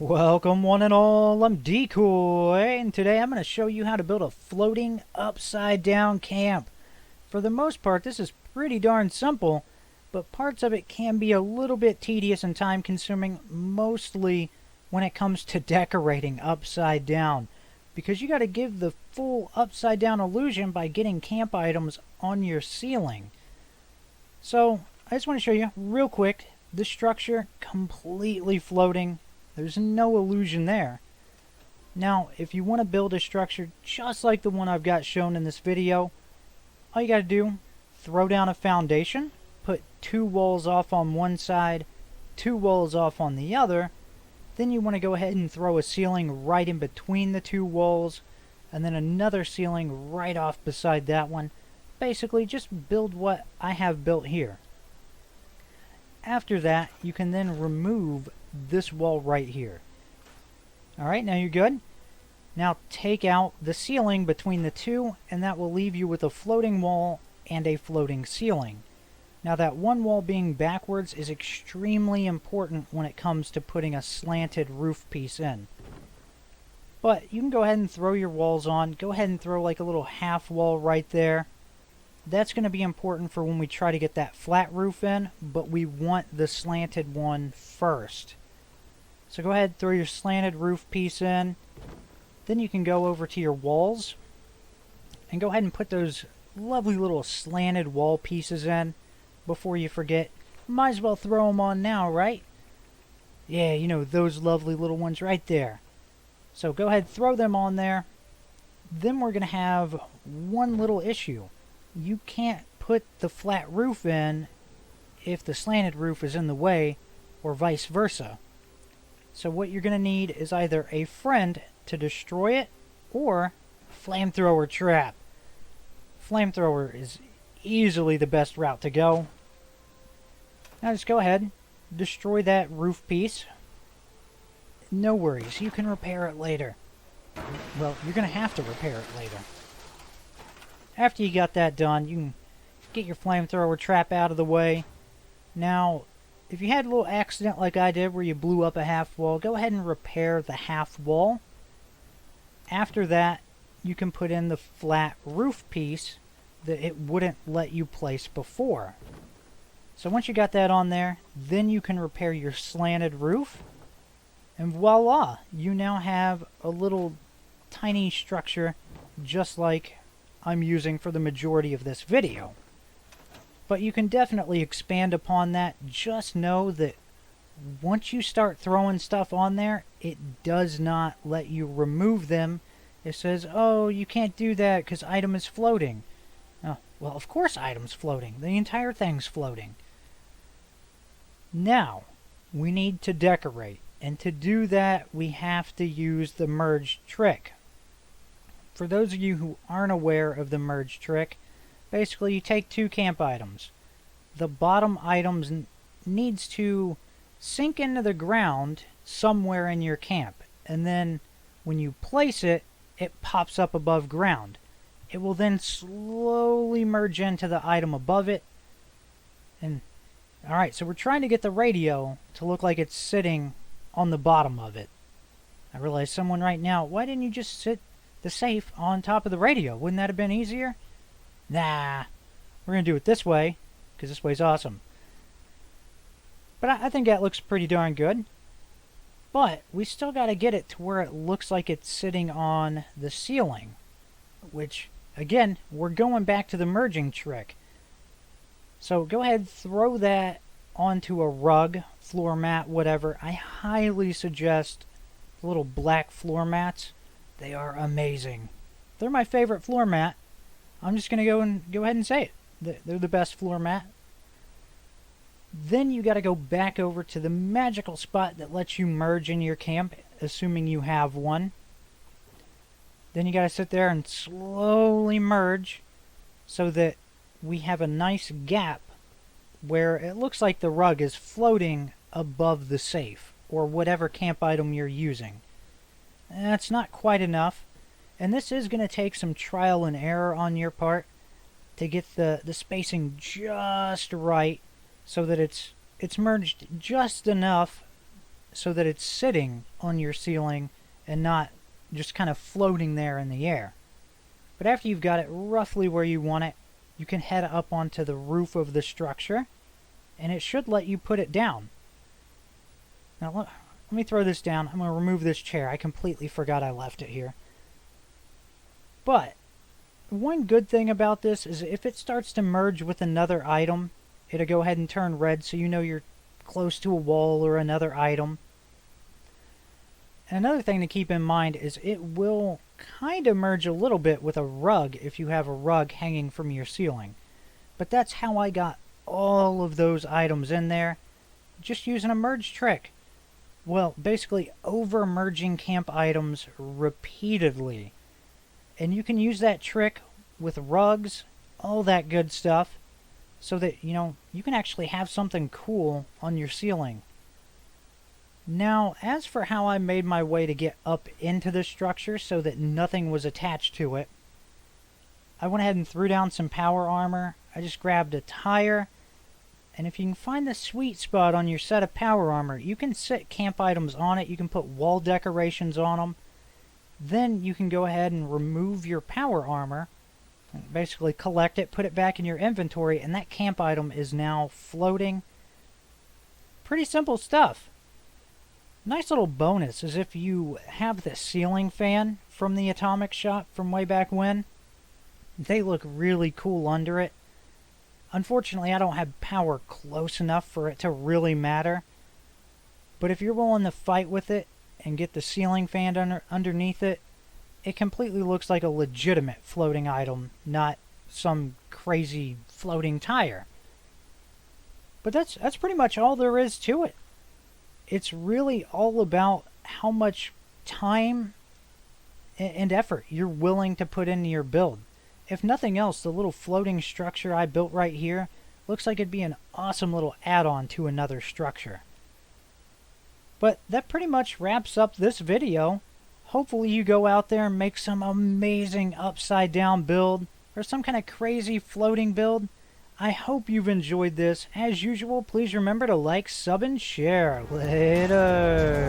Welcome one and all, I'm Decoy, and today I'm going to show you how to build a floating upside down camp. For the most part, this is pretty darn simple, but parts of it can be a little bit tedious and time consuming, mostly when it comes to decorating upside down. Because you got to give the full upside down illusion by getting camp items on your ceiling. So, I just want to show you real quick, the structure completely floating. There's no illusion there. Now, if you want to build a structure just like the one I've got shown in this video, all you got to do, throw down a foundation, put 2 walls off on one side, 2 walls off on the other. Then you want to go ahead and throw a ceiling right in between the 2 walls, and then another ceiling right off beside that one. Basically, just build what I have built here. After that, you can then remove this wall right here. Alright, now you're good. Now take out the ceiling between the 2, and that will leave you with a floating wall and a floating ceiling. Now that one wall being backwards is extremely important when it comes to putting a slanted roof piece in. But you can go ahead and throw your walls on. Go ahead and throw like a little half wall right there. That's going to be important for when we try to get that flat roof in, but we want the slanted one first. So go ahead, throw your slanted roof piece in. Then you can go over to your walls and go ahead and put those lovely little slanted wall pieces in before you forget. Might as well throw them on now, right? Yeah, you know, those lovely little ones right there. So go ahead, throw them on there. Then we're going to have one little issue. You can't put the flat roof in if the slanted roof is in the way, or vice versa. So what you're going to need is either a friend to destroy it, or flamethrower trap. Flamethrower is easily the best route to go. Now just go ahead, destroy that roof piece. No worries, you can repair it later. Well, you're going to have to repair it later. After you got that done, you can get your flamethrower trap out of the way. Now, if you had a little accident like I did where you blew up a half wall, go ahead and repair the half wall. After that, you can put in the flat roof piece that it wouldn't let you place before. So once you got that on there, then you can repair your slanted roof. And voila, you now have a little tiny structure just like I'm using for the majority of this video. But you can definitely expand upon that. Just know that once you start throwing stuff on there, it does not let you remove them. It says, oh, you can't do that because item is floating. Oh, well, of course item's floating. The entire thing's floating. Now, we need to decorate. And to do that, we have to use the merge trick. For those of you who aren't aware of the merge trick, basically you take 2 camp items. The bottom items needs to sink into the ground somewhere in your camp, and then when you place it, it pops up above ground. It will then slowly merge into the item above it. And alright, so we're trying to get the radio to look like it's sitting on the bottom of it. I realize someone right now, why didn't you just sit the safe on top of the radio? Wouldn't that have been easier? Nah, we're going to do it this way, because this way's awesome. But I think that looks pretty darn good. But we still got to get it to where it looks like it's sitting on the ceiling. Which, again, we're going back to the merging trick. So go ahead, throw that onto a rug, floor mat, whatever. I highly suggest the little black floor mats. They are amazing. They're my favorite floor mat. I'm just going to go ahead and say it. They're the best floor mat. Then you got to go back over to the magical spot that lets you merge in your camp, assuming you have one. Then you got to sit there and slowly merge so that we have a nice gap where it looks like the rug is floating above the safe or whatever camp item you're using. That's not quite enough, and this is going to take some trial and error on your part to get the spacing just right so that it's merged just enough so that it's sitting on your ceiling and not just kind of floating there in the air. But after you've got it roughly where you want it, you can head up onto the roof of the structure, and it should let you put it down. Now let me throw this down. I'm going to remove this chair. I completely forgot I left it here. But one good thing about this is if it starts to merge with another item, it'll go ahead and turn red so you know you're close to a wall or another item. And another thing to keep in mind is it will kind of merge a little bit with a rug if you have a rug hanging from your ceiling. But that's how I got all of those items in there, just using a merge trick. Well, basically over merging camp items repeatedly. And you can use that trick with rugs, all that good stuff, so that, you can actually have something cool on your ceiling. Now, as for how I made my way to get up into the structure so that nothing was attached to it, I went ahead and threw down some power armor. I just grabbed a tire, and if you can find the sweet spot on your set of power armor, you can sit camp items on it. You can put wall decorations on them. Then you can go ahead and remove your power armor, and basically collect it, put it back in your inventory, and that camp item is now floating. Pretty simple stuff. Nice little bonus is if you have the ceiling fan from the Atomic Shop from way back when. They look really cool under it. Unfortunately, I don't have power close enough for it to really matter. But if you're willing to fight with it and get the ceiling fan underneath it, it completely looks like a legitimate floating item, not some crazy floating tire. But that's pretty much all there is to it. It's really all about how much time and effort you're willing to put into your build. If nothing else, the little floating structure I built right here looks like it'd be an awesome little add-on to another structure. But that pretty much wraps up this video. Hopefully you go out there and make some amazing upside down build or some kind of crazy floating build. I hope you've enjoyed this. As usual, please remember to like, sub, and share. Later.